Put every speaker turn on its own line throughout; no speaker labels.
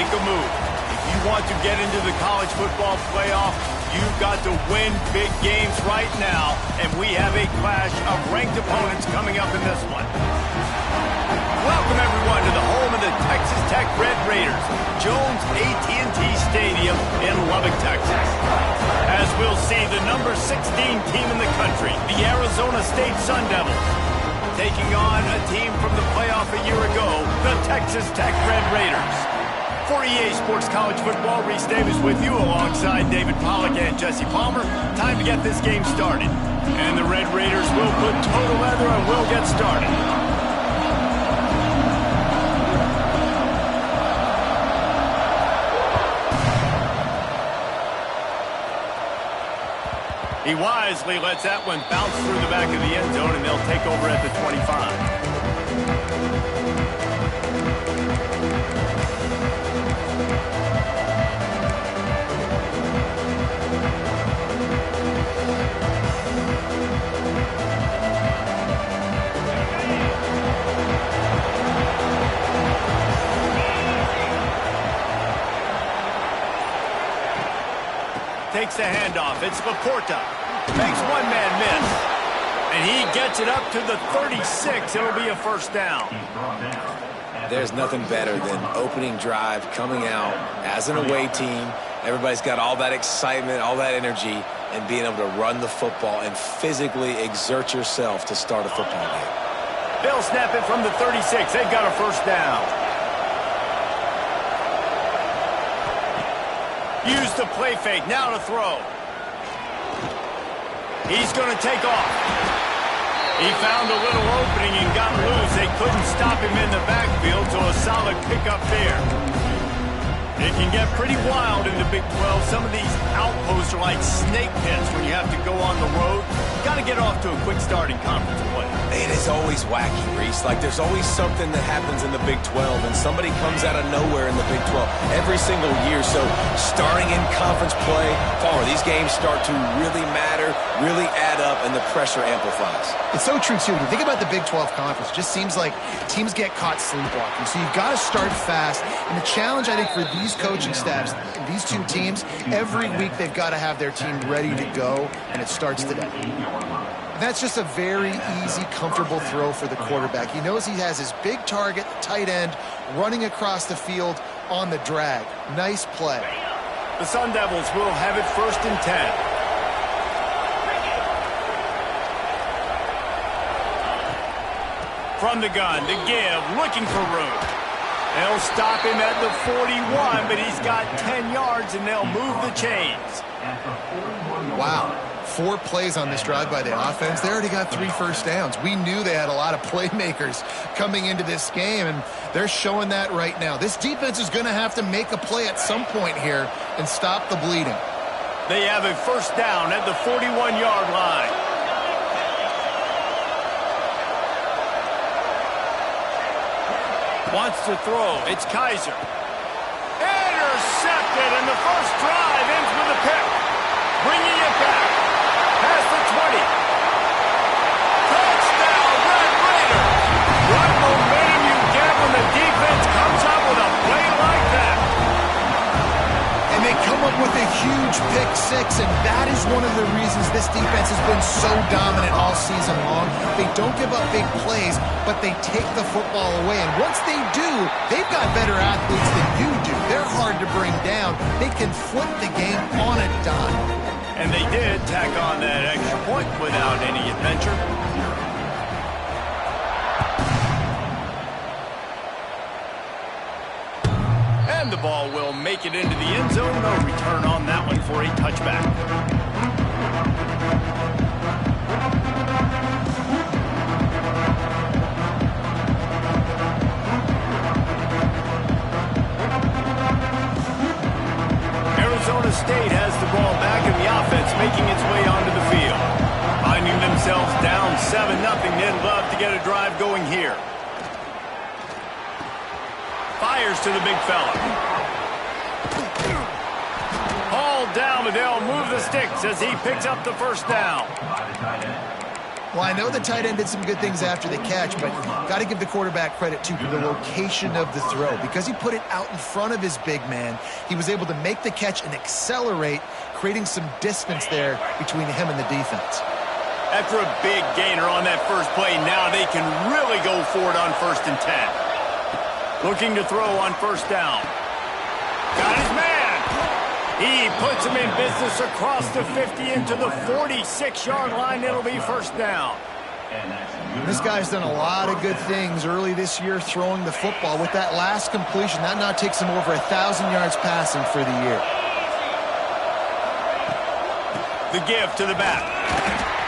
make a move. If you want to get into the college football playoff, you've got to win big games right now, and we have a clash of ranked opponents coming up in this one. Welcome, everyone, to the home of the Texas Tech Red Raiders, Jones AT&T Stadium in Lubbock, Texas. As we'll see, the number 16 team in the country, the Arizona State Sun Devils, taking on a team from the playoff a year ago, the Texas Tech Red Raiders. For EA Sports College Football, Reese Davis with you alongside David Pollack and Jesse Palmer. Time to get this game started. And the Red Raiders will put total leather and will get started. He wisely lets that one bounce through the back of the end zone, and they'll take over at the 25. Takes the handoff. It's Laporta. Makes one man miss. And he gets it up to the 36. It'll be a first down.
There's nothing better than opening drive, coming out as an away team. Everybody's got all that excitement, all that energy, and being able to run the football and physically exert yourself to start a football game.
They'll snap it from the 36. They've got a first down. Use the play fake. Now to throw. He's going to take off. He found a little opening and got loose. They couldn't stop him in the backfield, so a solid pickup there. It can get pretty wild in the Big 12. Some of these outposts are like snake pits when you have to go on the road. Got to get off to a quick start in conference play.
It is always wacky, Reese. Like, there's always something that happens in the Big 12, and somebody comes out of nowhere in the Big 12 every single year. So starting in conference play, these games start to really matter, really add up, and the pressure amplifies.
It's so true, too. When you think about the Big 12 Conference, it just seems like teams get caught sleepwalking. So you've got to start fast. And the challenge, I think, for these coaching staffs, these two teams, every week they've got to have their team ready to go, and it starts today. That's just a very easy, comfortable throw for the quarterback. He knows he has his big target, the tight end, running across the field on the drag. Nice play.
The Sun Devils will have it 1st and 10. From the gun, to give, looking for room. They'll stop him at the 41, but he's got 10 yards, and they'll move the chains.
Wow. 4 plays on this drive by the offense. They already got 3 first downs. We knew they had a lot of playmakers coming into this game, and they're showing that right now. This defense is going to have to make a play at some point here and stop the bleeding.
They have a first down at the 41-yard line. Wants to throw. It's Kaiser. Intercepted, and the first drive ends with a pick. Bringing it back. Past the 20. Touchdown, Red Raiders. What momentum you get when the defense comes up with a play like that.
And they come up with a huge pick six, and that is one of the reasons this defense has been so dominant all season long. They don't give up big plays, but they take the football away. And once they do, they've got better athletes than you do. They're hard to bring down. They can flip the game on a dime.
And they did tack on that extra point without any adventure. And the ball will make it into the end zone. No return on that one for a touchback. Arizona State has the ball back, and the offense making its way onto the field. Finding themselves down 7-0, they'd love to get a drive going here. Fires to the big fella. Hauled down, but they'll move the sticks as he picks up the first down.
Well, I know the tight end did some good things after the catch, but got to give the quarterback credit, too, for the location of the throw. Because he put it out in front of his big man, he was able to make the catch and accelerate, creating some distance there between him and the defense.
After a big gainer on that first play, now they can really go for it on 1st and 10. Looking to throw on 1st down. Got his man. He puts him in business across the 50 into the 46-yard line. It'll be 1st down.
This guy's done a lot of good things early this year throwing the football. With that last completion, that now takes him over 1,000 yards passing for the year.
The give to the back.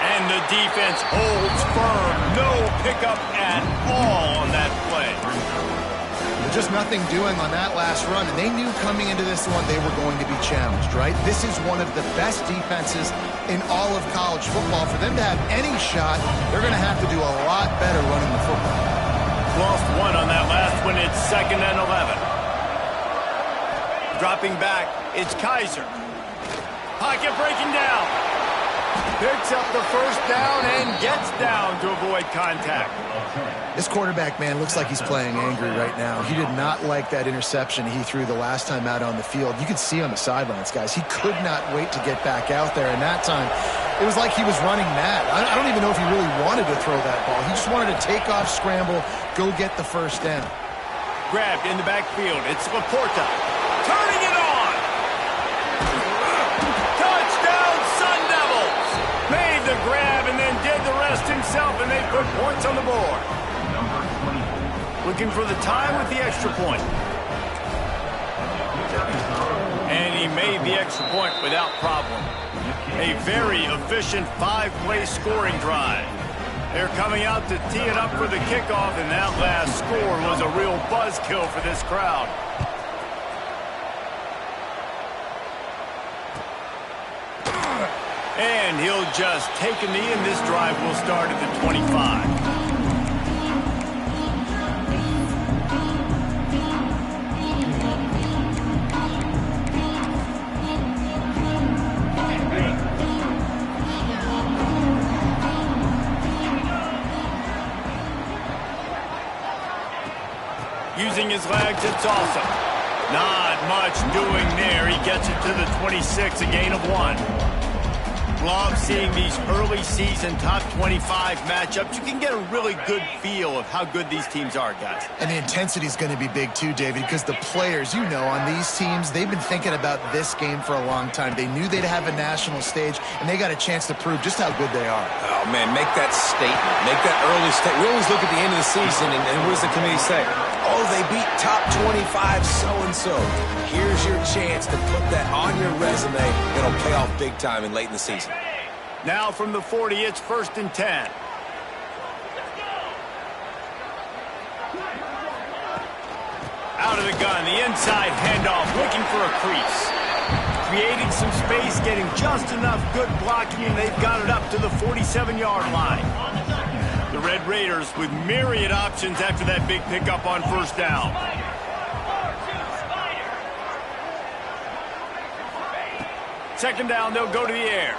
And the defense holds firm. No pickup at all on that play.
Just nothing doing on that last run, and they knew coming into this one they were going to be challenged, right? This is one of the best defenses in all of college football. For them to have any shot, they're going to have to do a lot better running the football.
Lost one on that last one. It's 2nd and 11. Dropping back, it's Kaiser. Pocket breaking down. Picks up the 1st down and gets down to avoid contact.
This quarterback, man, looks like he's playing angry right now. He did not like that interception he threw the last time out on the field. You could see on the sidelines, guys. He could not wait to get back out there. And that time, it was like he was running mad. I don't even know if he really wanted to throw that ball. He just wanted to take off, scramble, go get the 1st down.
Grabbed in the backfield. It's Laporta. Turning it on. Touchdown, Sun Devils. Made the grab and then did the rest himself, and they put points on the board. Looking for the tie with the extra point. And he made the extra point without problem. A very efficient 5-play scoring drive. They're coming out to tee it up for the kickoff, and that last score was a real buzzkill for this crowd. And he'll just take a knee, and this drive will start at the 25. Using his legs, it's awesome. Not much doing there. He gets it to the 26, a gain of 1. Love seeing these early season top 25 matchups. You can get a really good feel of how good these teams are, guys.
And the intensity is going to be big too, David, because the players, you know, on these teams, they've been thinking about this game for a long time. They knew they'd have a national stage, and they got a chance to prove just how good they are.
Oh, man, make that statement. Make that early statement. We always look at the end of the season, and what does the committee say? Oh, they beat top 25 so-and-so. Here's your chance to put that on your resume. It'll pay off big time and late in the season.
Now from the 40, it's 1st and 10. Out of the gun, the inside handoff, looking for a crease. Creating some space, getting just enough good blocking, and they've got it up to the 47-yard line. The Red Raiders with myriad options after that big pickup on 1st down. Second down, they'll go to the air.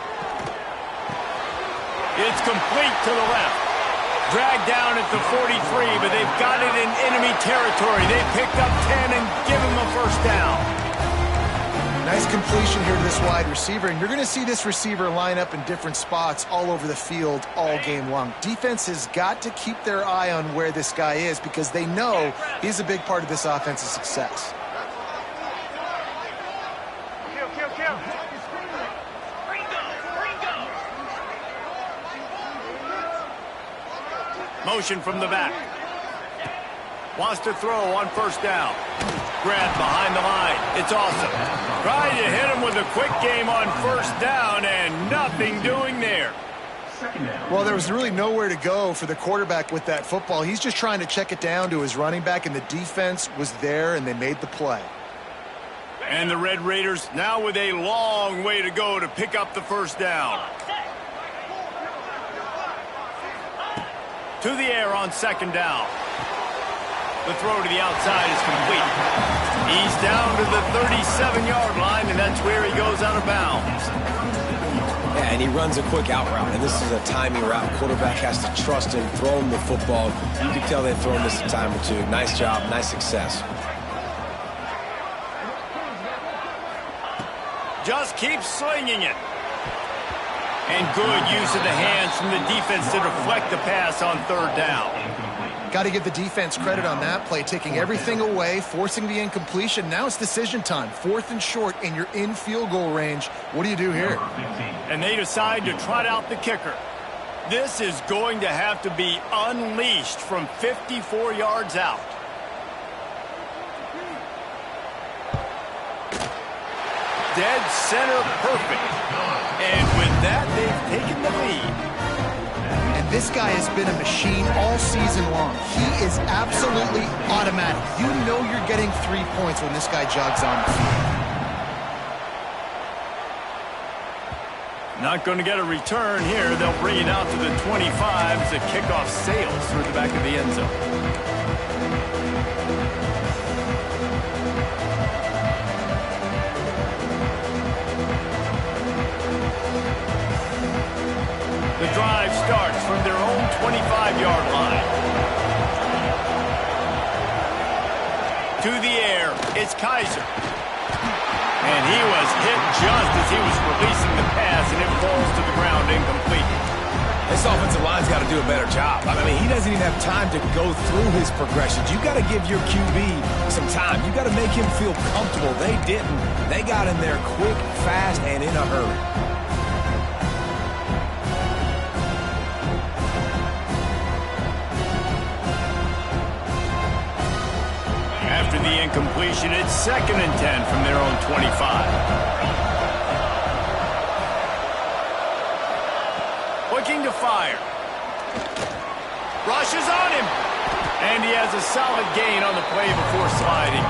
It's complete to the left. Dragged down at the 43, but they've got it in enemy territory. They picked up 10 and give him a 1st down.
Nice completion here to this wide receiver, and you're going to see this receiver line up in different spots all over the field all game long. Defense has got to keep their eye on where this guy is because they know he's a big part of this offense's success.
Motion from the back. Wants to throw on 1st down. Grabbed behind the line. It's awesome. Trying to hit him with a quick game on 1st down and nothing doing there.
Well, there was really nowhere to go for the quarterback with that football. He's just trying to check it down to his running back, and the defense was there, and they made the play.
And the Red Raiders now with a long way to go to pick up the 1st down. To the air on 2nd down. The throw to the outside is complete. He's down to the 37-yard line, and that's where he goes out of bounds.
Yeah, Yeah, and he runs a quick out route, and this is a timing route. Quarterback has to trust him, throw him the football. You can tell they've thrown this a time or two. Nice job, nice success.
Just keep slinging it. And good use of the hands from the defense to deflect the pass on third down.
Got to give the defense credit on that play, taking everything away, forcing the incompletion. Now it's decision time. 4th and short, and you're in field goal range. What do you do here?
And they decide to trot out the kicker. This is going to have to be unleashed from 54 yards out. Dead center perfect. And with that, they've taken the lead.
And this guy has been a machine all season long. He is absolutely automatic. You know you're getting 3 points when this guy jogs on the field.
Not going to get a return here. They'll bring it out to the 25 as the kickoff sails through the back of the end zone. The drive starts from their own 25-yard line. To the air, it's Kaiser. And he was hit just as he was releasing the pass, and it falls to the ground incomplete.
This offensive line's got to do a better job. I mean, he doesn't even have time to go through his progressions. You got to give your QB some time. You got to make him feel comfortable. They didn't. They got in there quick, fast, and in a hurry.
After the incompletion, it's 2nd and 10 from their own 25. Looking to fire. Rushes on him. And he has a solid gain on the play before sliding.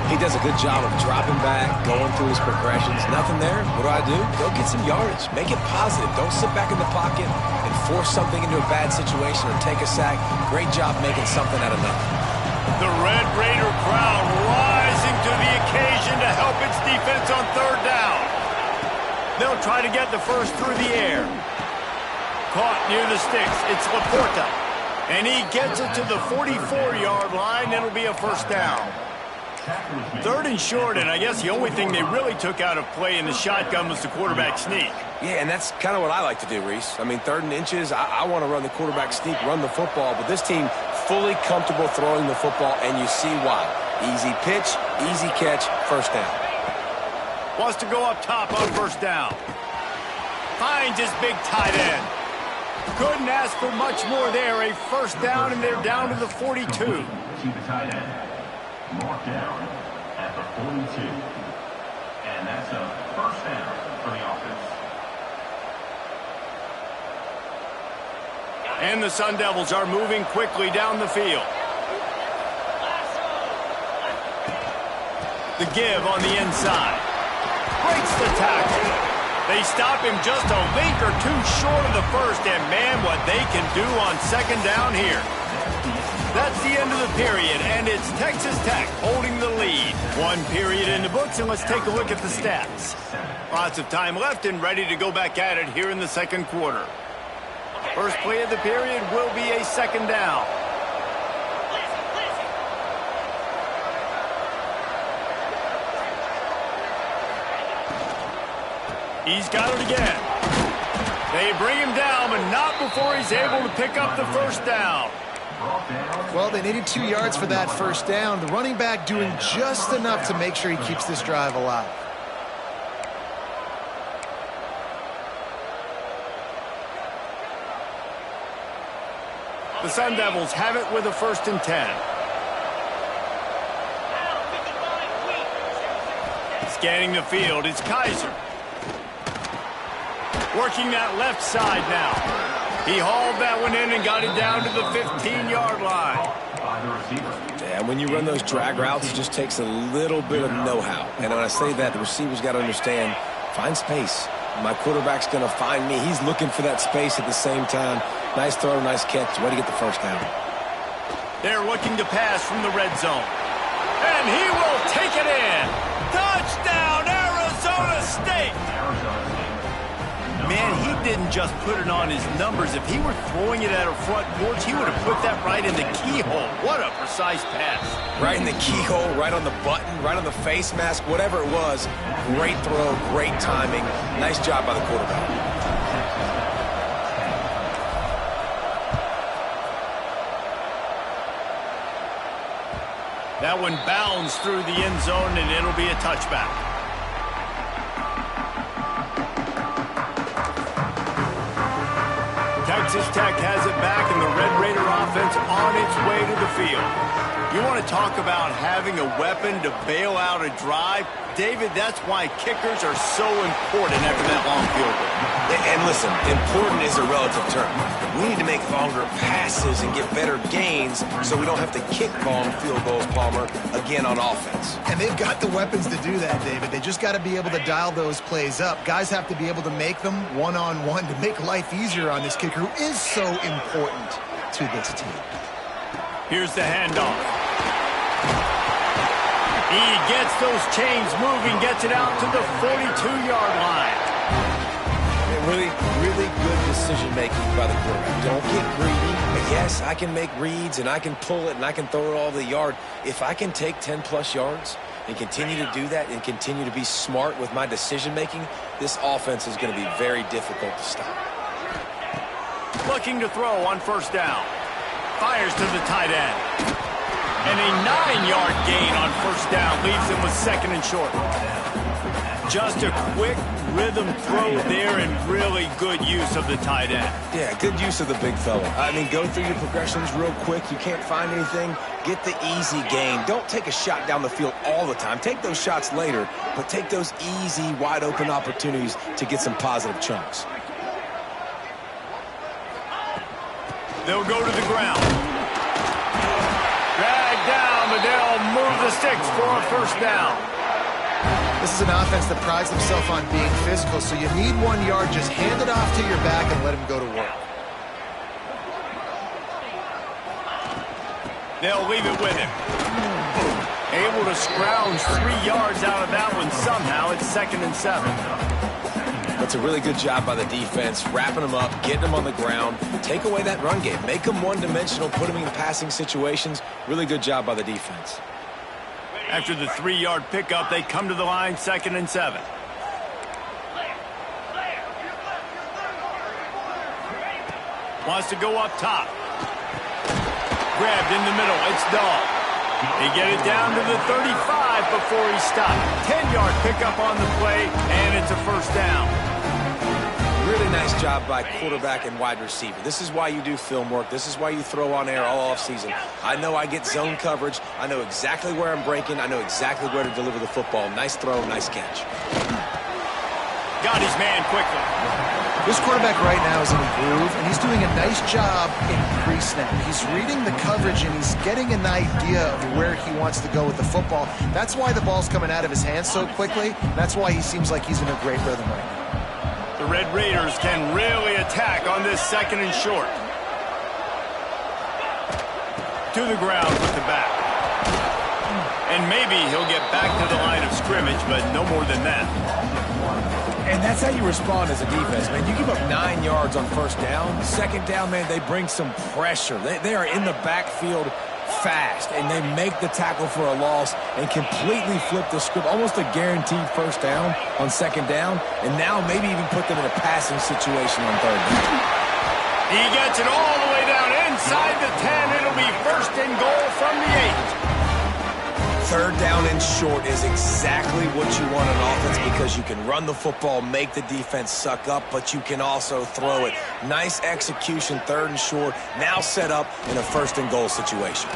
He does a good job of dropping back, going through his progressions. Nothing there. What do? Go get some yardage. Make it positive. Don't sit back in the pocket and force something into a bad situation or take a sack. Great job making something out of nothing.
The Red Raider crowd rising to the occasion to help its defense on third down. They'll try to get the first through the air. Caught near the sticks. It's Laporta. And he gets it to the 44-yard line. It'll be a first down. 3rd and short, and I guess the only thing they really took out of play in the shotgun was the quarterback sneak.
Yeah, and that's kind of what I like to do, Reese. I mean, 3rd and inches, I want to run the quarterback sneak, run the football, but this team fully comfortable throwing the football, and you see why. Easy pitch, easy catch, first down.
Wants to go up top on first down. Finds his big tight end. Couldn't ask for much more there. A first down, and they're down to the 42.
To the tight end. Marked down at the 42. And that's a first down for the offense.
And the Sun Devils are moving quickly down the field. The give on the inside. Breaks the tackle. They stop him just a link or two short of the first, and man, what they can do on second down here. That's the end of the period, and it's Texas Tech holding the lead. 1 period in the books, and let's take a look at the stats. Lots of time left and ready to go back at it here in the second quarter. First play of the period will be a second down. He's got it again. They bring him down, but not before he's able to pick up the first down.
Well, they needed 2 yards for that first down. The running back doing just enough to make sure he keeps this drive alive.
The Sun Devils have it with a 1st and 10. Scanning the field, it's Kaiser. Working that left side now. He hauled that one in and got it down to the 15-yard line.
Yeah, when you run those drag routes, it just takes a little bit of know-how. And when I say that, the receiver's got to understand, find space. My quarterback's going to find me. He's looking for that space at the same time. Nice throw, nice catch. Way to get the first down.
They're looking to pass from the red zone. And he will take it in. Touchdown, Arizona State. Man, he didn't just put it on his numbers. If he were throwing it at a front porch, he would have put that right in the keyhole. What a precise pass.
Right in the keyhole, right on the button, right on the face mask, whatever it was. Great throw, great timing. Nice job by the quarterback.
That one bounds through the end zone, and it'll be a touchback. Texas Tech has it back, and the Red Raider offense on its way to the field. You want to talk about having a weapon to bail out a drive? David, that's why kickers are so important after that long field goal.
And listen, important is a relative term. We need to make longer passes and get better gains so we don't have to kick long field goals, Palmer, again on offense.
And they've got the weapons to do that, David. They just got to be able to dial those plays up. Guys have to be able to make them one-on-one to make life easier on this kicker who is so important to this team.
Here's the handoff. He gets those chains moving, gets it out to the 42-yard line.
Really, really good decision-making by the quarterback. Don't get greedy. Yes, I can make reads, and I can pull it, and I can throw it all over the yard. If I can take 10-plus yards and continue to do that and continue to be smart with my decision-making, this offense is going to be very difficult to stop.
Looking to throw on first down. Fires to the tight end. And a 9-yard gain on first down leaves him with second and short. Just a quick rhythm throw there and really good use of the tight end.
Yeah, good use of the big fella. I mean, go through your progressions real quick. You can't find anything. Get the easy gain. Don't take a shot down the field all the time. Take those shots later, but take those easy, wide-open opportunities to get some positive chunks.
They'll go to the ground. Drag down, but they'll move the sticks for a first down.
This is an offense that prides themselves on being physical, so you need 1 yard. Just hand it off to your back and let him go to work.
They'll leave it with him. Able to scrounge 3 yards out of that one somehow. It's 2nd and 7.
That's a really good job by the defense, wrapping them up, getting them on the ground. Take away that run game. Make them one-dimensional, put them in passing situations. Really good job by the defense.
After the 3-yard pickup, they come to the line, 2nd and 7. Wants to go up top. Grabbed in the middle. It's Dahl. He get it down to the 35 before he stopped. 10-yard pickup on the play, and it's a first down.
Really nice job by quarterback and wide receiver. This is why you do film work. This is why you throw on air all offseason. I know I get zone coverage. I know exactly where I'm breaking. I know exactly where to deliver the football. Nice throw, nice catch.
Got his man quickly.
This quarterback right now is in a groove, and he's doing a nice job in pre-snap. He's reading the coverage, and he's getting an idea of where he wants to go with the football. That's why the ball's coming out of his hands so quickly. That's why he seems like he's in a great rhythm right now.
The Red Raiders can really attack on this 2nd and short. To the ground with the back. And maybe he'll get back to the line of scrimmage, but no more than that.
And that's how you respond as a defense, man. You give up 9 yards on first down. 2nd down, man, they bring some pressure. They are in the backfield fast, and they make the tackle for a loss and completely flip the script. Almost a guaranteed first down on 2nd down, and now maybe even put them in a passing situation on 3rd down.
He gets it all the way down inside the 10. It'll be 1st and goal from the 8.
3rd down and short is exactly what you want on offense because you can run the football, make the defense suck up, but you can also throw it. Nice execution, 3rd and short, now set up in a 1st and goal situation.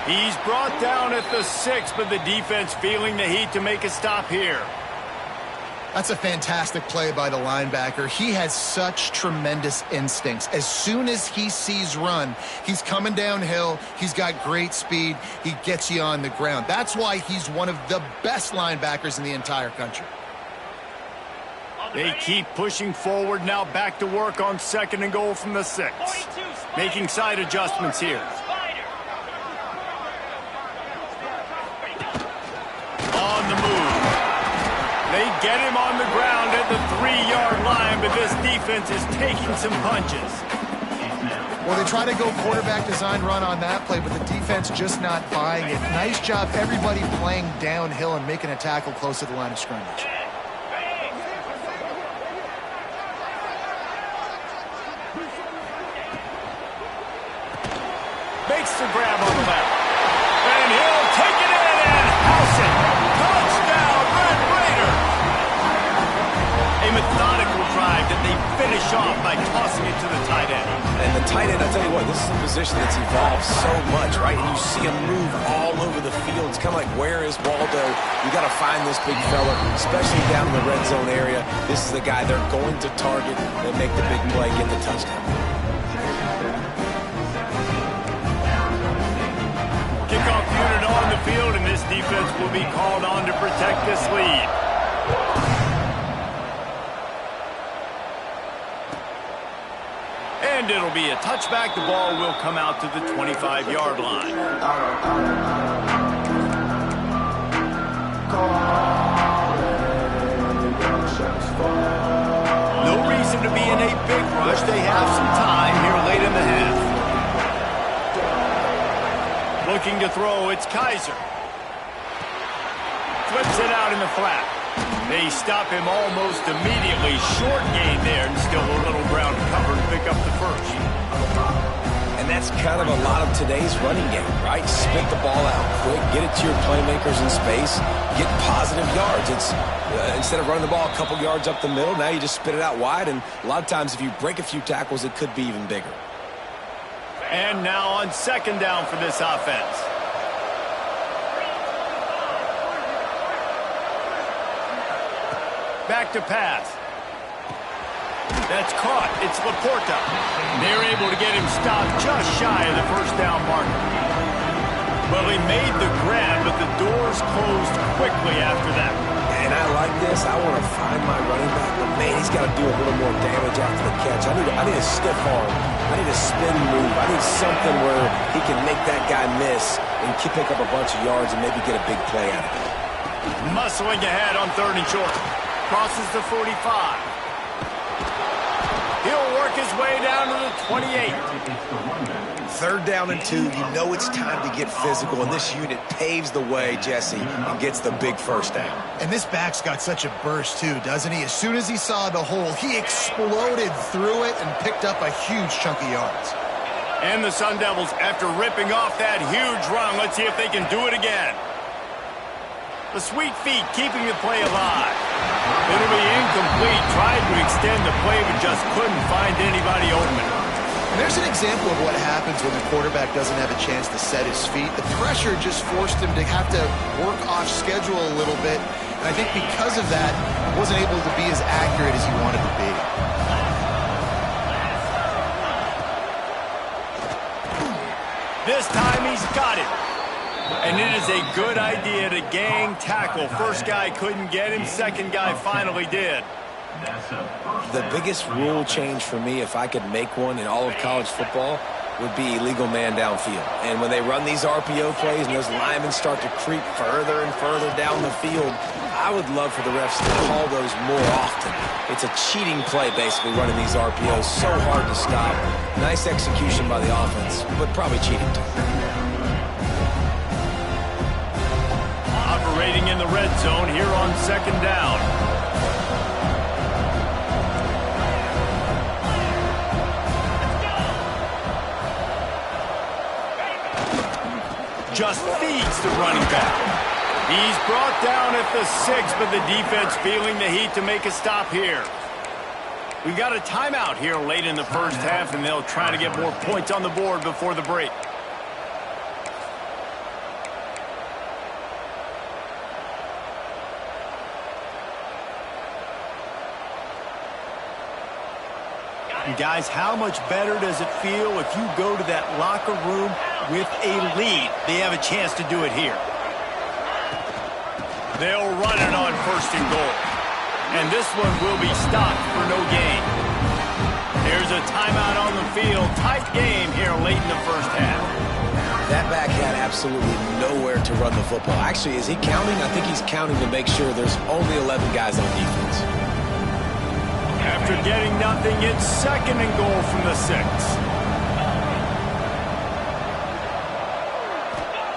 He's brought down at the 6, but the defense feeling the heat to make a stop here.
That's a fantastic play by the linebacker. He has such tremendous instincts. As soon as he sees run, he's coming downhill. He's got great speed. He gets you on the ground. That's why he's one of the best linebackers in the entire country.
They keep pushing forward, now back to work on 2nd and goal from the 6. Making side adjustments here. On the move. They get him on the ground at the 3-yard line, but this defense is taking some punches.
Well, they try to go quarterback design run on that play, but the defense just not buying it. Nice job, everybody playing downhill and making a tackle close to the line of scrimmage.
Makes the grab on the left. And he'll take it in and house it. Touchdown, Red Raiders. A methodical drive that they finish off by tossing it to the tight end.
And the tight end, I'll tell you what, this is a position that's evolved so much, right? And you see him move all over the field. It's kind of like, where is Waldo? You got to find this big fella, especially down in the red zone area. This is the guy they're going to target and make the big play, get the touchdown.
Kickoff unit on the field, and this defense will be called on to protect this lead. And it'll be a touchback. The ball will come out to the 25-yard line. No reason to be in a big rush. They have some time here late in the half. Looking to throw, it's Kaiser. Flips it out in the flat. They stop him almost immediately. Short gain there, and still a little ground cover to pick up the first.
And that's kind of a lot of today's running game, right? Spit the ball out quick, get it to your playmakers in space, get positive yards. It's instead of running the ball a couple yards up the middle, now you just spit it out wide, and a lot of times if you break a few tackles, it could be even bigger.
And now on second down for this offense. Back to pass. That's caught. It's Laporta. They're able to get him stopped just shy of the first down marker. Well, he made the grab, but the doors closed quickly after that.
And I like this. I want to find my running back, but man, he's got to do a little more damage after the catch. I need a stiff arm. I need a spin move. I need something where he can make that guy miss and pick up a bunch of yards and maybe get a big play out of it.
Muscling ahead on 3rd and short. Crosses the 45. He'll work his way down to the 28.
3rd down and 2. You know it's time to get physical, and this unit paves the way, Jesse, and gets the big first down.
And this back's got such a burst, too, doesn't he? As soon as he saw the hole, he exploded through it and picked up a huge chunk of yards.
And the Sun Devils, after ripping off that huge run, let's see if they can do it again. The sweet feet keeping the play alive. It'll be incomplete. Tried to extend the play, but just couldn't find anybody open.
And there's an example of what happens when the quarterback doesn't have a chance to set his feet. The pressure just forced him to have to work off schedule a little bit. And I think because of that, he wasn't able to be as accurate as he wanted to be.
This time he's got it. And it is a good idea to gang tackle. First guy couldn't get him. Second guy finally did.
The biggest rule change for me, if I could make one in all of college football, would be illegal man downfield. And when they run these RPO plays and those linemen start to creep further and further down the field, I would love for the refs to call those more often. It's a cheating play, basically, running these RPOs. So hard to stop. Nice execution by the offense, but probably cheating too.
Operating in the red zone here on second down. Just feeds the running back. He's brought down at the 6, but the defense feeling the heat to make a stop here. We got a timeout here late in the first half, and they'll try to get more points on the board before the break. And guys, how much better does it feel if you go to that locker room with a lead? They have a chance to do it here. They'll run it on 1st and goal. And this one will be stopped for no gain. There's a timeout on the field. Tight game here late in the first half.
That back had absolutely nowhere to run the football. Actually, is he counting? I think he's counting to make sure there's only 11 guys on defense.
After getting nothing, it's 2nd and goal from the 6.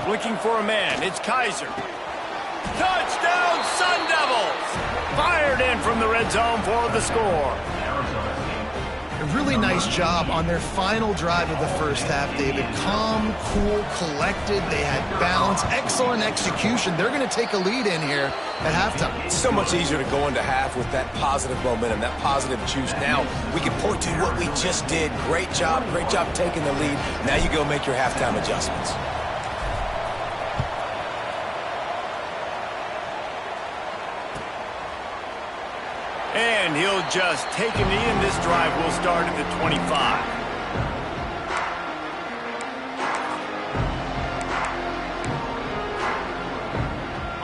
Looking for a man, it's Kaiser. Touchdown, Sun Devils! Fired in from the red zone for the score.
A really nice job on their final drive of the first half, David. Calm, cool, collected. They had balance, excellent execution. They're going to take a lead in here at halftime.
It's so much easier to go into half with that positive momentum, that positive juice. Now we can point to what we just did. Great job taking the lead. Now you go make your halftime adjustments.
And he'll just take a knee, and this drive will start at the 25.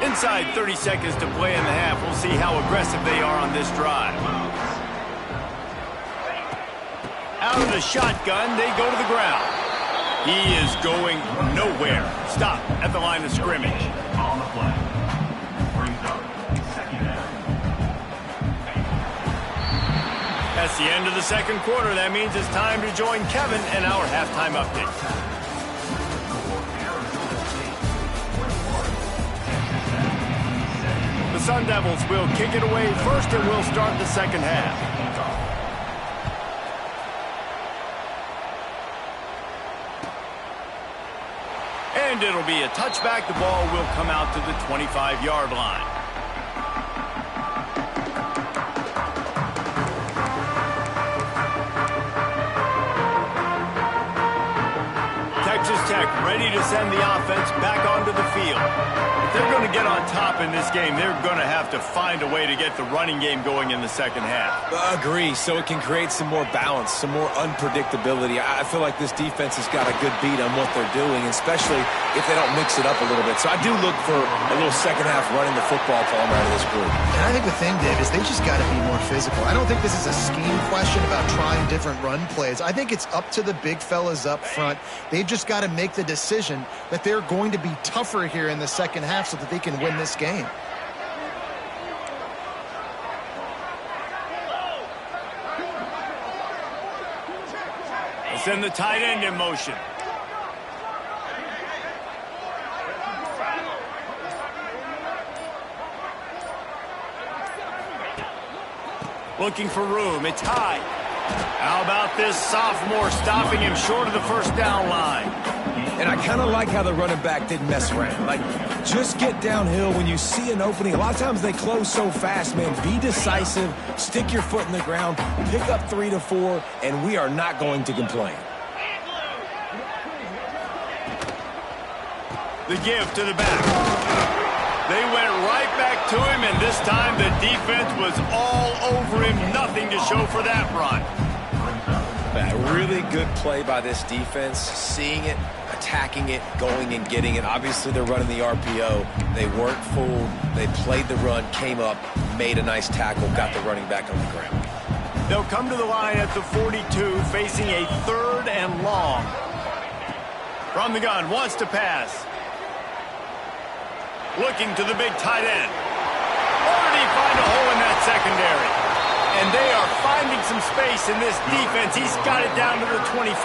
Inside 30 seconds to play in the half. We'll see how aggressive they are on this drive. Out of the shotgun, they go to the ground. He is going nowhere. Stop at the line of scrimmage.
On the play. Brings up 2nd down.
That's the end of the second quarter. That means it's time to join Kevin in our halftime update. The Sun Devils will kick it away first, and we'll start the second half. And it'll be a touchback. The ball will come out to the 25-yard line. Texas Tech ready to send the offense back onto the field. If they're going to get on top in this game, they're going to have to find a way to get the running game going in the second half.
Agree, so it can create some more balance, some more unpredictability. I feel like this defense has got a good beat on what they're doing, especially if they don't mix it up a little bit. So I do look for a little second half running the football from out of this group.
And I think the thing, Dave, is they just got to be more physical. I don't think this is a scheme question about trying different run plays. I think it's up to the big fellas up front. They've just got to make the decision that they're going to be tougher here in the second half so that they can win this game.
Send the tight end in motion. Looking for room. It's high. How about this sophomore stopping him short of the first down line?
And I kind of like how the running back didn't mess around. Like, just get downhill when you see an opening. A lot of times they close so fast, man. Be decisive, stick your foot in the ground, pick up 3 to 4, and we are not going to complain.
The give to the back. They went right back to him, and this time the defense was all over him. Nothing to show for that run.
A really good play by this defense, seeing it, attacking it, going and getting it. Obviously, they're running the RPO. They weren't fooled. They played the run, came up, made a nice tackle, got the running back on the ground.
They'll come to the line at the 42, facing a 3rd and long. From the gun, wants to pass. Looking to the big tight end. Or did he find a hole in that secondary? And they are finding some space in this defense. He's got it down to the 25.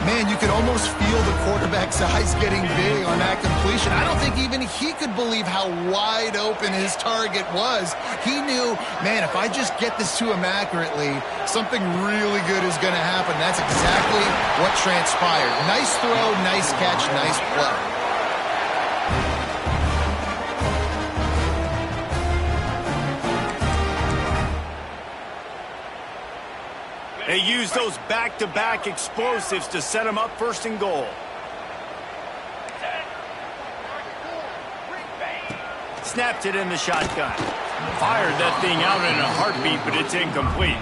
Man, you could almost feel the quarterback's eyes getting big on that completion. I don't think even he could believe how wide open his target was. He knew, man, if I just get this to him accurately, something really good is going to happen. That's exactly what transpired. Nice throw, nice catch, nice play.
They use those back-to-back explosives to set them up 1st and goal. Snapped it in the shotgun. Fired that thing out in a heartbeat, but it's incomplete.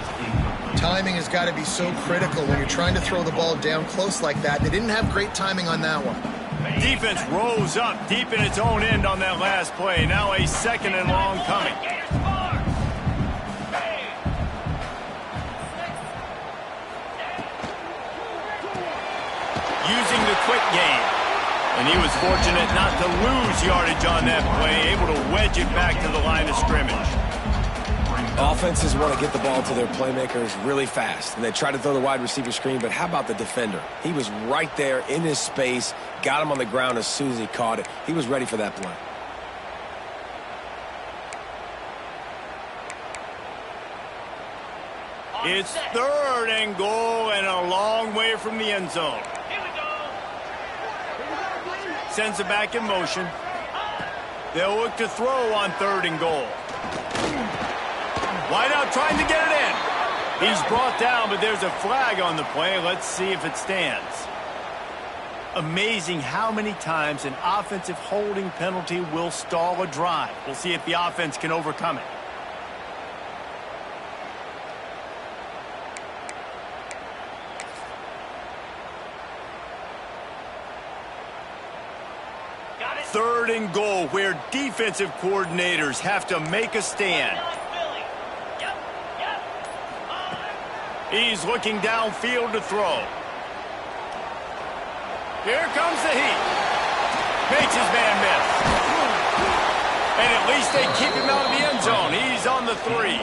Timing has got to be so critical when you're trying to throw the ball down close like that. They didn't have great timing on that one.
Defense rose up deep in its own end on that last play. Now a 2nd and long coming. using the quick game. And he was fortunate not to lose yardage on that play, able to wedge it back to the line of scrimmage.
Offenses want to get the ball to their playmakers really fast, and they try to throw the wide receiver screen, but how about the defender? He was right there in his space, got him on the ground as soon as he caught it. He was ready for that play.
It's 3rd and goal and a long way from the end zone. Sends it back in motion. They'll look to throw on 3rd and goal. Wide out trying to get it in. He's brought down, but there's a flag on the play. Let's see if it stands. Amazing how many times an offensive holding penalty will stall a drive. We'll see if the offense can overcome it. Third and goal, where defensive coordinators have to make a stand. He's looking downfield to throw. Here comes the heat. Makes his man miss. And at least they keep him out of the end zone. He's on the 3.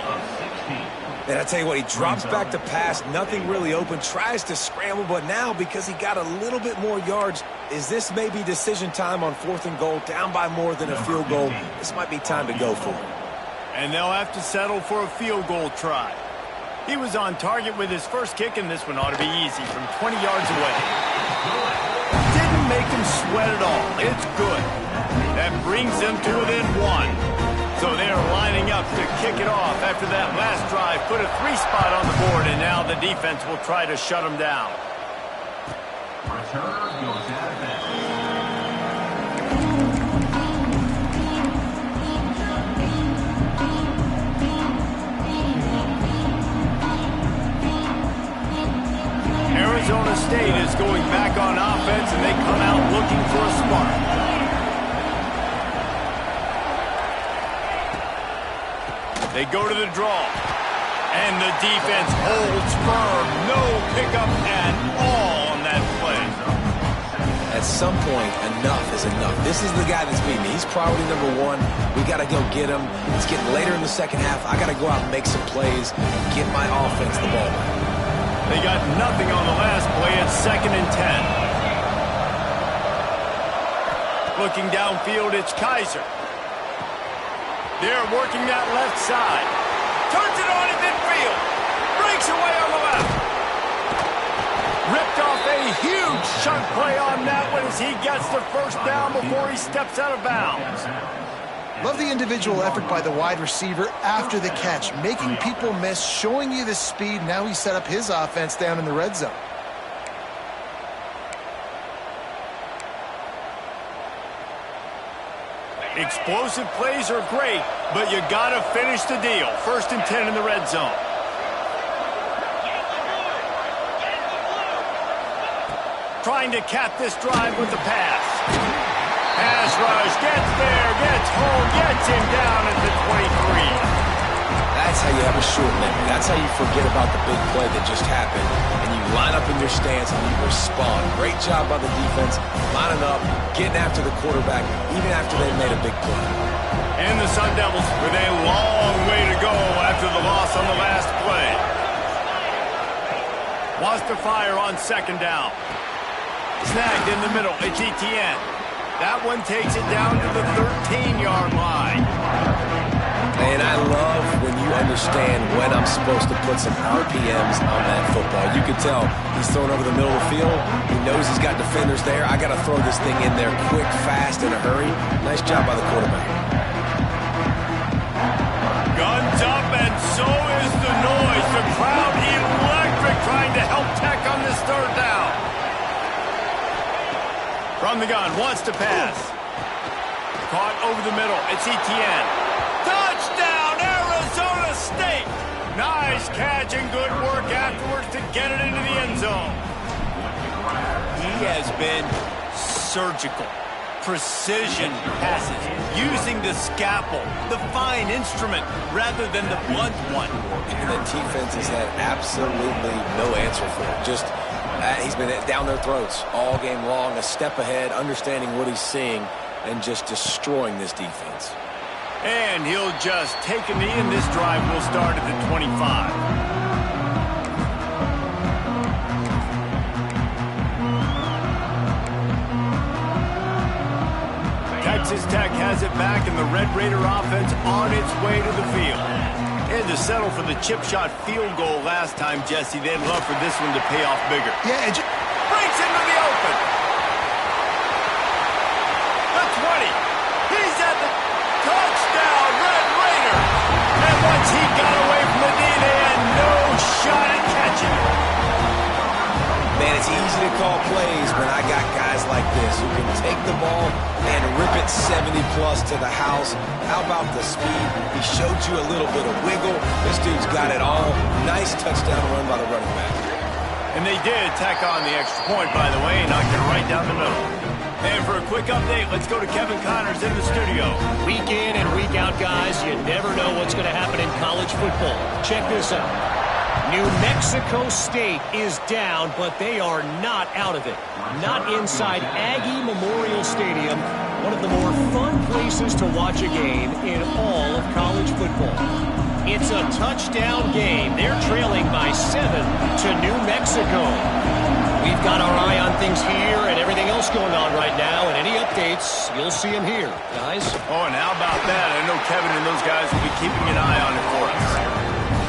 And I tell you what, he drops back to pass, nothing really open, tries to scramble, but now because he got a little bit more yards, is this maybe decision time on 4th and goal, down by more than a field goal? This might be time to go for it.
And they'll have to settle for a field goal try. He was on target with his first kick, and this one ought to be easy from 20 yards away. Didn't make him sweat at all. It's good. That brings them to within 1. So they're lining up to kick it off after that last drive. Put a 3-spot on the board, and now the defense will try to shut them down.
Return goes out of bounds.
Arizona State is going back on offense, and they come out looking for a spark. They go to the draw, and the defense holds firm. No pickup at all on that play.
At some point, enough is enough. This is the guy that's beating me. He's priority number 1. We got to go get him. It's getting later in the second half. I got to go out and make some plays, get my offense the ball back.
They got nothing on the last play. It's 2nd and 10. Looking downfield, it's Kaiser. They're working that left side. Turns it on in midfield. Breaks away on the left. Ripped off a huge chunk play on that one as he gets the first down before he steps out of bounds.
Love the individual effort by the wide receiver after the catch, making people miss, showing you the speed. Now he set up his offense down in the red zone.
Explosive plays are great, but you got to finish the deal. 1st and 10 in the red zone. Trying to cap this drive with the pass. Pass rush, gets there, gets home, gets him down at the 23.
That's how you have a short limit. That's how you forget about the big play that just happened, and you line up in your stance and you respond. Great job by the defense, lining up, getting after the quarterback, even after they made a big play.
And the Sun Devils with a long way to go after the loss on the last play. Wants to fire on 2nd down. Snagged in the middle. It's Etienne. That one takes it down to the 13-yard line.
And I love when you understand when I'm supposed to put some RPMs on that football. You can tell he's throwing over the middle of the field. He knows he's got defenders there. I got to throw this thing in there quick, fast, in a hurry. Nice job by the quarterback.
Guns up, and so is the noise. The crowd electric trying to help Tech on this 3rd down. From the gun, wants to pass. Caught over the middle. It's Etienne. Touchdown, Arizona State! Nice catch and good work afterwards to get it into the end zone. He has been surgical. Precision passes, using the scalpel, the fine instrument, rather than the blunt one.
And the defense has had absolutely no answer for it. Just He's been down their throats all game long, a step ahead, understanding what he's seeing, and just destroying this defense.
And he'll just take a knee, and this drive will start at the 25. Texas Tech has it back, and the Red Raider offense on its way to the field. They had to settle for the chip shot field goal last time, Jesse. They'd love for this one to pay off bigger.
Yeah,
Breaks into the open. The 20. He's at the touchdown, Red Raider. And once he got away from the knee, they had no shot at catching it.
Man, it's easy to call plays when I got guys like this who can take the ball and rip it 70-plus to the house. How about the speed? He showed you a little bit of wiggle. This dude's got it all. Nice touchdown run by the running back.
And they did tack on the extra point, by the way, and knocked it right down the middle. And for a quick update, let's go to Kevin Connors in the studio.
Week in and week out, guys, you never know what's going to happen in college football. Check this out. New Mexico State is down, but they are not out of it. Not inside Aggie Memorial Stadium, one of the more fun places to watch a game in all of college football. It's a touchdown game. They're trailing by 7 to New Mexico. We've got our eye on things here and everything else going on right now, and any updates, you'll see them here, guys.
Oh, and how about that? I know Kevin and those guys will be keeping an eye on it for us.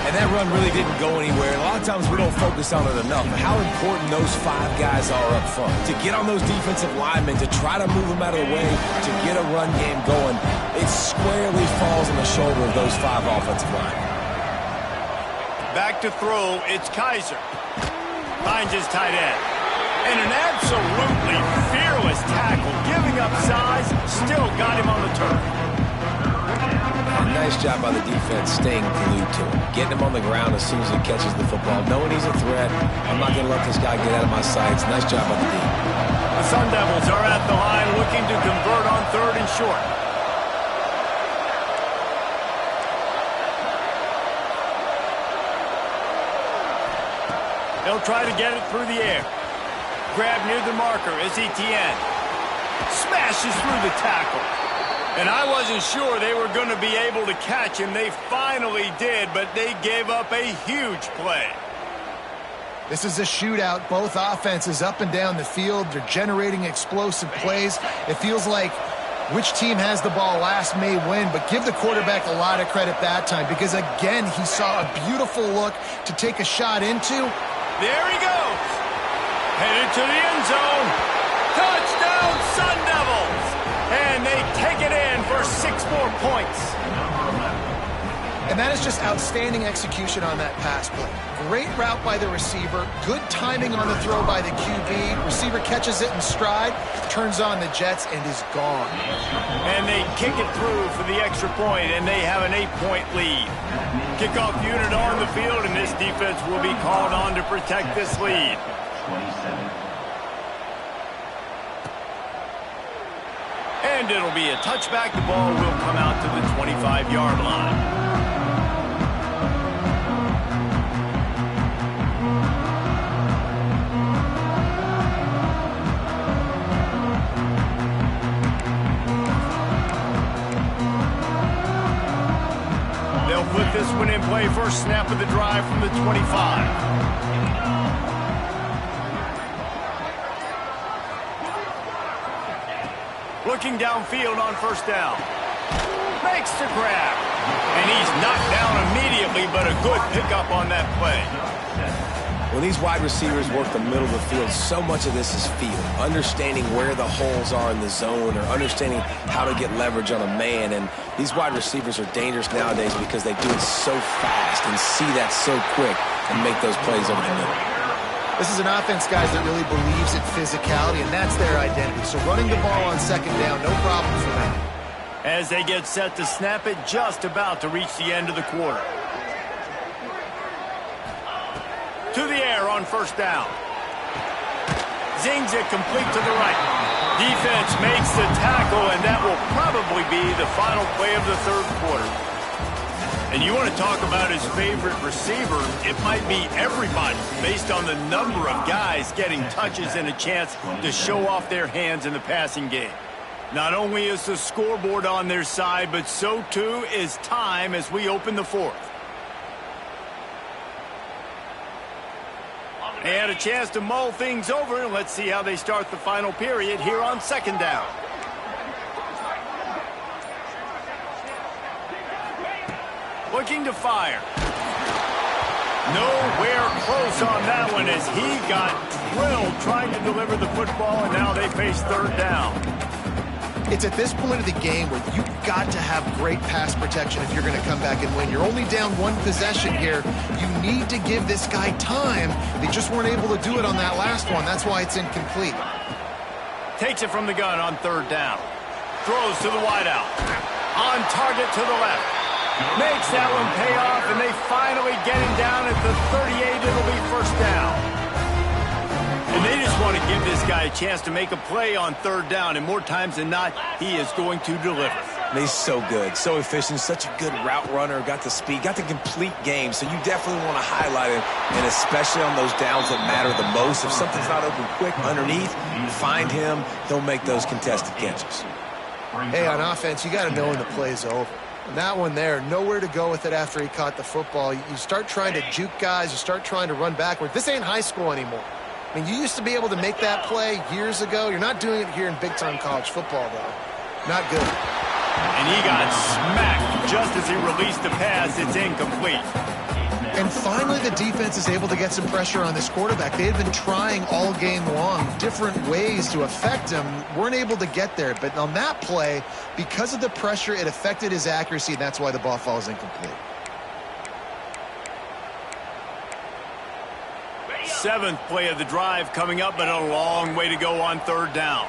And that run really didn't go anywhere. A lot of times we don't focus on it enough. How important those 5 guys are up front. To get on those defensive linemen, to try to move them out of the way, to get a run game going, it squarely falls on the shoulder of those 5 offensive linemen.
Back to throw, it's Kaiser. Finds his tight end. And an absolutely fearless tackle, giving up size, still got him on the turf.
Nice job by the defense staying glued to him. Getting him on the ground as soon as he catches the football. Knowing he's a threat, I'm not going to let this guy get out of my sights. Nice job by the D.
The Sun Devils are at the line looking to convert on 3rd and short. They'll try to get it through the air. Grab near the marker is Etienne. Smashes through the tackle. And I wasn't sure they were going to be able to catch him. They finally did, but they gave up a huge play.
This is a shootout. Both offenses up and down the field. They're generating explosive plays. It feels like which team has the ball last may win, but give the quarterback a lot of credit that time because, again, he saw a beautiful look to take a shot into.
There he goes. Headed to the end zone. Touchdown, Sun Devils. And they take it in for 6 more points.
And that is just outstanding execution on that pass play. Great route by the receiver. Good timing on the throw by the QB. Receiver catches it in stride, turns on the jets, and is gone.
And they kick it through for the extra point, and they have an 8-point lead. Kickoff unit on the field, and this defense will be called on to protect this lead.
27.
And it'll be a touchback. The ball will come out to the 25-yard line. They'll put this one in play. First snap of the drive from the 25. Looking downfield on 1st down. Makes the grab. And he's knocked down immediately, but a good pickup on that play.
When these wide receivers work the middle of the field, so much of this is feel. Understanding where the holes are in the zone or understanding how to get leverage on a man. And these wide receivers are dangerous nowadays because they do it so fast and see that so quick and make those plays over the middle.
This is an offense, guys, that really believes in physicality, and that's their identity. So running the ball on 2nd down, no problem for them.
As they get set to snap it, just about to reach the end of the quarter. To the air on 1st down. Zings it complete to the right. Defense makes the tackle, and that will probably be the final play of the 3rd quarter. And you want to talk about his favorite receiver, it might be everybody based on the number of guys getting touches and a chance to show off their hands in the passing game. Not only is the scoreboard on their side, but so too is time as we open the fourth. They had a chance to mull things over, and let's see how they start the final period here on second down. Looking to fire. Nowhere close on that one as he got drilled trying to deliver the football, and now they face third down.
It's at this point of the game where you've got to have great pass protection if you're going to come back and win. You're only down one possession here. You need to give this guy time. They just weren't able to do it on that last one. That's why it's incomplete.
Takes it from the gun on third down. Throws to the wideout. On target to the left. Makes that one pay off, and they finally get him down at the 38. It'll be first down. And they just want to give this guy a chance to make a play on third down, and more times than not, he is going to deliver.
And he's so good, so efficient, such a good route runner, got the speed, got the complete game, so you definitely want to highlight him, and especially on those downs that matter the most. If something's not open quick underneath, find him, he'll make those contested catches.
Hey, on offense, you got to know when the play's over. And that one there, nowhere to go with it after he caught the football. You start trying to juke guys, you start trying to run backward. This ain't high school anymore. I mean, you used to be able to make that play years ago. You're not doing it here in big-time college football, though. Not good.
And he got smacked just as he released the pass. It's incomplete.
And finally, the defense is able to get some pressure on this quarterback. They had been trying all game long different ways to affect him. Weren't able to get there. But on that play, because of the pressure, it affected his accuracy, and that's why the ball falls incomplete.
Seventh play of the drive coming up, but a long way to go on third down.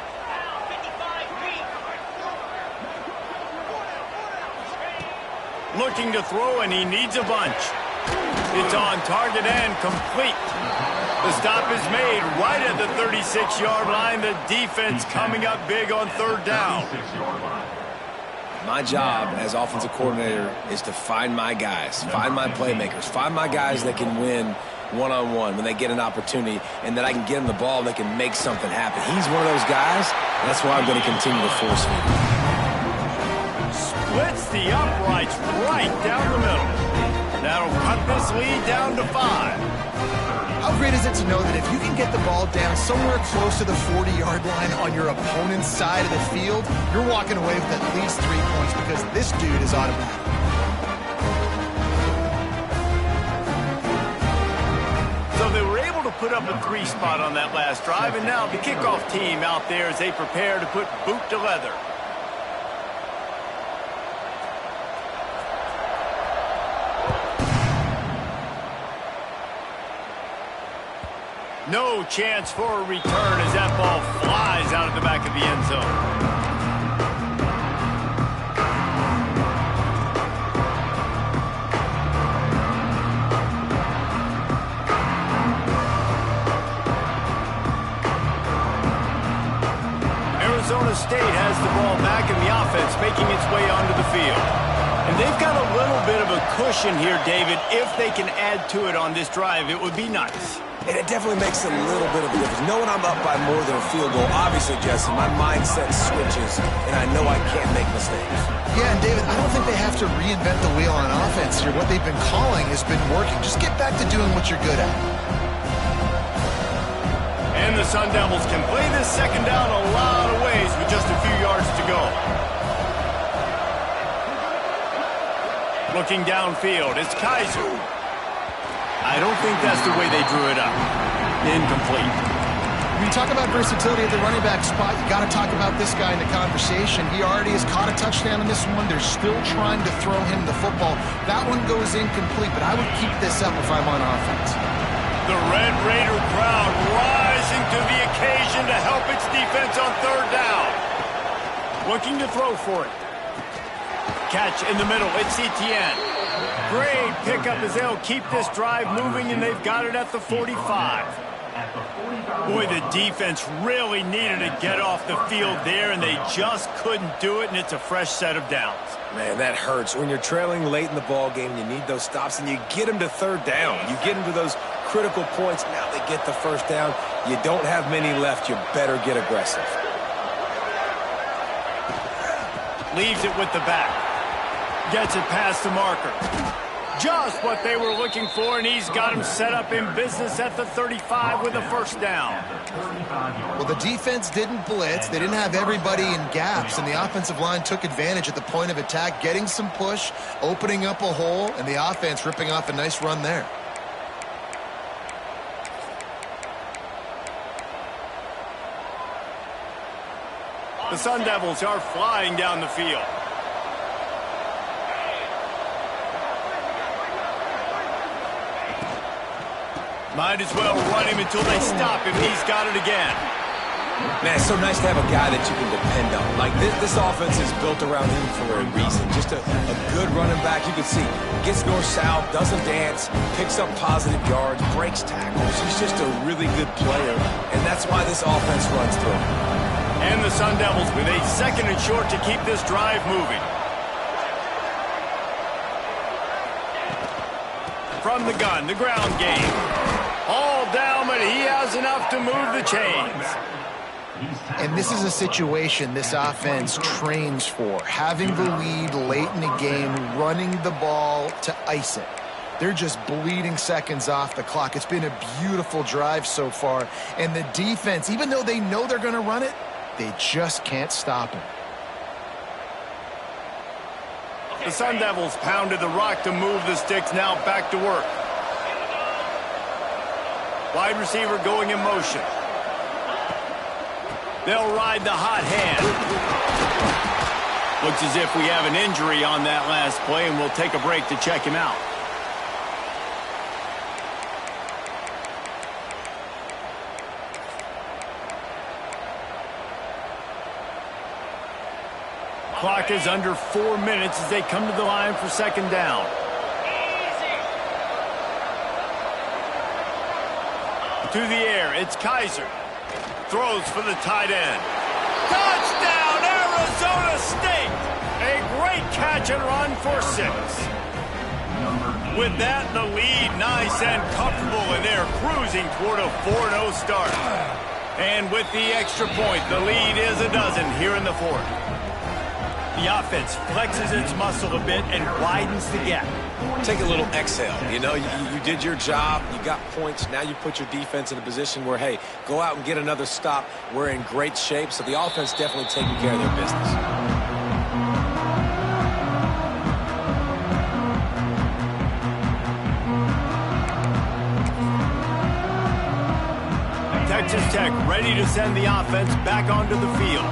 Looking to throw, and he needs a bunch. It's on target and complete. The stop is made right at the 36-yard line. The defense coming up big on third down.
My job as offensive coordinator is to find my guys, find my playmakers, find my guys that can win one-on-one when they get an opportunity, and that I can get them the ball and they can make something happen. He's one of those guys, and that's why I'm going to continue to force feed him.
Splits the uprights right down the middle. That'll cut this lead down to 5.
How great is it to know that if you can get the ball down somewhere close to the 40-yard line on your opponent's side of the field, you're walking away with at least 3 points because this dude is automatic.
So they were able to put up a 3 spot on that last drive, and now the kickoff team out there as they prepare to put boot to leather. No chance for a return as that ball flies out of the back of the end zone. Arizona State has the ball back in the offense, making its way onto the field. And they've got a little bit of a cushion here, David. If they can add to it on this drive, it would be nice.
And it definitely makes a little bit of a difference. Knowing I'm up by more than a field goal, obviously, Jesse, my mindset switches, and I know I can't make mistakes.
Yeah, and David, I don't think they have to reinvent the wheel on offense here. What they've been calling has been working. Just get back to doing what you're good at.
And the Sun Devils can play this second down a lot of ways with just a few yards to go. Looking downfield, it's Kaiser. I don't think that's the way they drew it up. Incomplete.
When you talk about versatility at the running back spot, you got to talk about this guy in the conversation. He already has caught a touchdown in this one. They're still trying to throw him the football. That one goes incomplete, but I would keep this up if I'm on offense.
The Red Raider crowd rising to the occasion to help its defense on third down. Looking to throw for it. Catch in the middle. It's Etienne. Great pickup as they'll keep this drive moving, and they've got it at the 45.
at the 45.
Boy, the defense really needed to get off the field there, and they just couldn't do it, and it's a fresh set of downs.
Man, that hurts. When you're trailing late in the ball game, you need those stops, and you get them to third down. You get them to those critical points. Now they get the first down. You don't have many left. You better get aggressive.
Leaves it with the back. Gets it past the marker. Just what they were looking for, and he's got him set up in business at the 35 with a first down.
Well, the defense didn't blitz. They didn't have everybody in gaps, and the offensive line took advantage at the point of attack, getting some push, opening up a hole, and the offense ripping off a nice run there.
The Sun Devils are flying down the field. Might as well run him until they stop him. He's got it again.
Man, it's so nice to have a guy that you can depend on. Like, this offense is built around him for a reason. Just a good running back. You can see, gets north-south, doesn't dance, picks up positive yards, breaks tackles. He's just a really good player, and that's why this offense runs through him.
And the Sun Devils with a second and short to keep this drive moving. From the gun, the ground game. All down, but he has enough to move the chains.
And this is a situation this offense trains for. Having the lead late in the game, running the ball to ice it. They're just bleeding seconds off the clock. It's been a beautiful drive so far. And the defense, even though they know they're going to run it, they just can't stop it.
The Sun Devils pounded the rock to move the sticks, now back to work. Wide receiver going in motion. They'll ride the hot hand. Looks as if we have an injury on that last play, and we'll take a break to check him out. Clock is under 4 minutes as they come to the line for second down. To the air, it's Kaiser. Throws for the tight end. Touchdown, Arizona State! A great catch and run for 6. With that, the lead nice and comfortable, and they're cruising toward a 4-0 start. And with the extra point, the lead is a dozen here in the fourth. The offense flexes its muscle a bit and widens the gap.
Take a little exhale. You know, you did your job. You got points. Now you put your defense in a position where, hey, go out and get another stop. We're in great shape. So the offense definitely taking care of their business.
Texas Tech ready to send the offense back onto the field.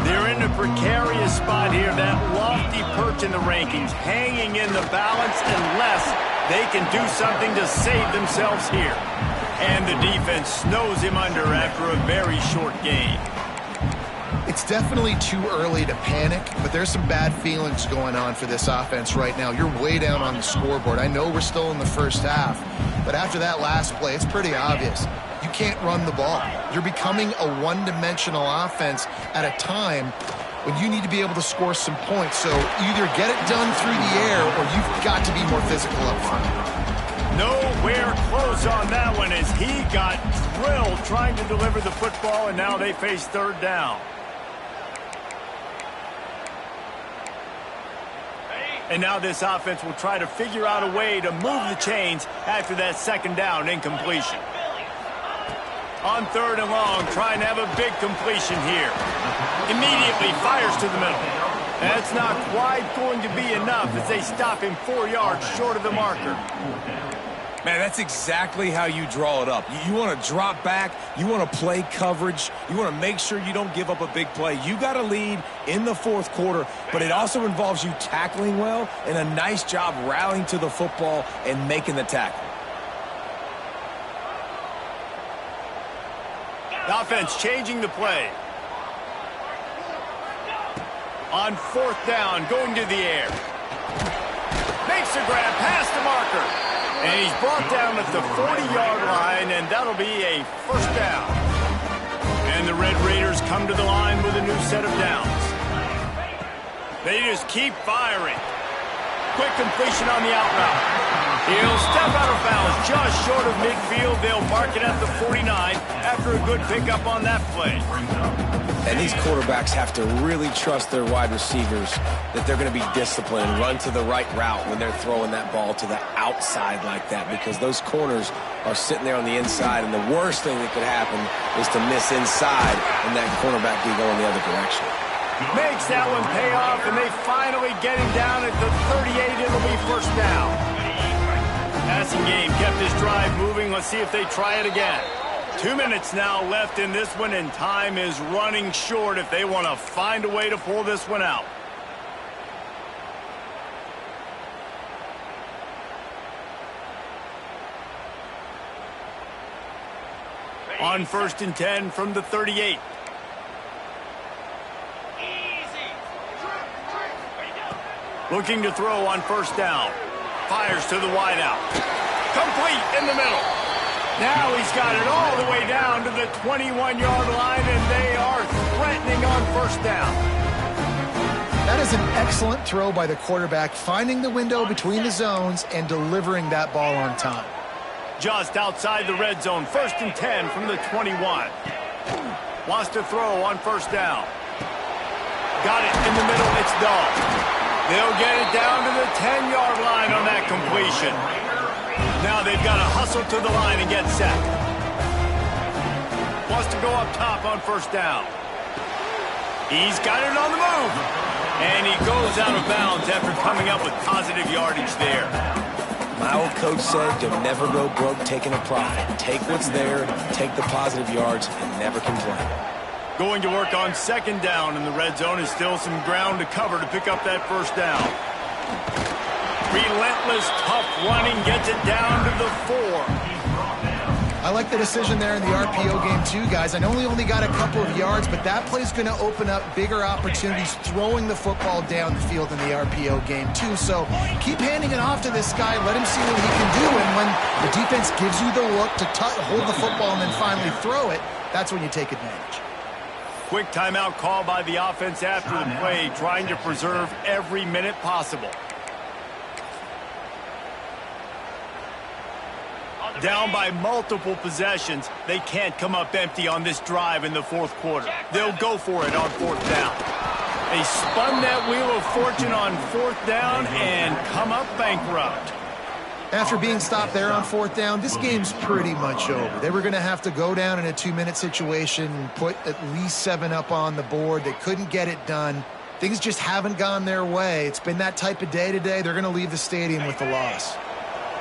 They're in a precarious spot here, that lofty perch in the rankings, hanging in the balance unless they can do something to save themselves here. And the defense snows him under after a very short game.
It's definitely too early to panic, but there's some bad feelings going on for this offense right now. You're way down on the scoreboard. I know we're still in the first half, but after that last play, it's pretty obvious. You can't run the ball. You're becoming a one-dimensional offense at a time when you need to be able to score some points. So either get it done through the air or you've got to be more physical up front.
Nowhere close on that one as he got drilled trying to deliver the football, and now they face third down. And now this offense will try to figure out a way to move the chains after that second down incompletion. On third and long, trying to have a big completion here. Immediately fires to the middle. That's not quite going to be enough as they stop him 4 yards short of the marker.
Man, that's exactly how you draw it up. You want to drop back. You want to play coverage. You want to make sure you don't give up a big play. You got to lead in the fourth quarter, but it also involves you tackling well and a nice job rallying to the football and making the tackle.
The offense changing the play. On fourth down, going to the air. Makes a grab past the marker. And he's brought down at the 40-yard line, and that'll be a first down. And the Red Raiders come to the line with a new set of downs. They just keep firing. Quick completion on the out route. He'll step out of bounds just short of midfield. They'll mark it at the 49 after a good pickup on that play.
And these quarterbacks have to really trust their wide receivers that they're going to be disciplined, run to the right route when they're throwing that ball to the outside like that, because those corners are sitting there on the inside, and the worst thing that could happen is to miss inside and that cornerback be going the other direction.
Makes that one pay off, and they finally get him down at the 38. It'll be first down. Passing game kept his drive moving. Let's see if they try it again. 2 minutes now left in this one, and time is running short if they want to find a way to pull this one out. On 1st and 10 from the 38. Looking to throw on first down. Fires to the wideout. Complete in the middle. Now he's got it all the way down to the 21-yard line, and they are threatening on first down.
That is an excellent throw by the quarterback, finding the window between the zones and delivering that ball on time.
Just outside the red zone, 1st and 10 from the 21. Wants to throw on first down. Got it in the middle, it's Dahl. They'll get it down to the 10-yard line on that completion. Now they've got to hustle to the line and get set. Wants to go up top on first down. He's got it on the move. And he goes out of bounds after coming up with positive yardage there.
My old coach said you'll never go broke taking a profit. Take what's there, take the positive yards, and never complain.
Going to work on 2nd down in the red zone. Is still some ground to cover to pick up that first down. Relentless, tough running, gets it down to the 4.
I like the decision there in the RPO game too, guys. I know he only got a couple of yards, but that play's going to open up bigger opportunities throwing the football down the field in the RPO game too. So keep handing it off to this guy. Let him see what he can do. And when the defense gives you the look to hold the football and then finally throw it, that's when you take advantage.
Quick timeout call by the offense after the play, trying to preserve every minute possible. Down by multiple possessions, they can't come up empty on this drive in the 4th quarter. They'll go for it on 4th down. They spun that wheel of fortune on 4th down and come up bankrupt.
After being stopped there on 4th down, this game's pretty much over. They were going to have to go down in a 2-minute situation and put at least 7 up on the board. They couldn't get it done. Things just haven't gone their way. It's been that type of day today. They're going to leave the stadium with the loss.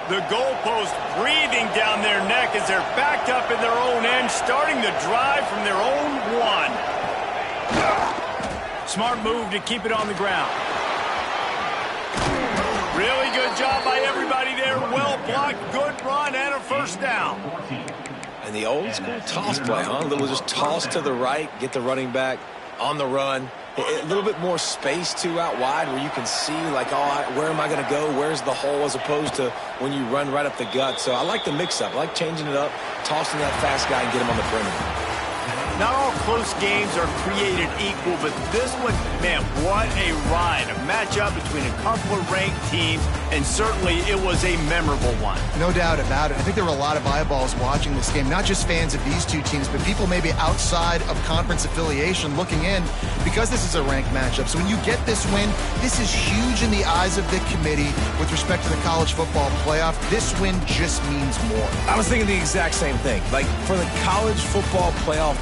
The goalpost breathing down their neck as they're backed up in their own end, starting the drive from their own 1. Smart move to keep it on the ground. Really good job by everybody there. Well blocked, good run, and a first down.
And the old school toss play, huh? A little just toss to the right, get the running back on the run. A little bit more space, too, out wide where you can see, like, oh, where am I going to go? Where's the hole? As opposed to when you run right up the gut. So I like the mix-up. I like changing it up, tossing that fast guy and get him on the perimeter.
Not all close games are created equal, but this one, man, what a ride. A matchup between a couple of ranked teams, and certainly it was a memorable one.
No doubt about it. I think there were a lot of eyeballs watching this game, not just fans of these two teams, but people maybe outside of conference affiliation looking in because this is a ranked matchup. So when you get this win, this is huge in the eyes of the committee with respect to the college football playoff. This win just means more.
I was thinking the exact same thing. Like, for the college football playoff,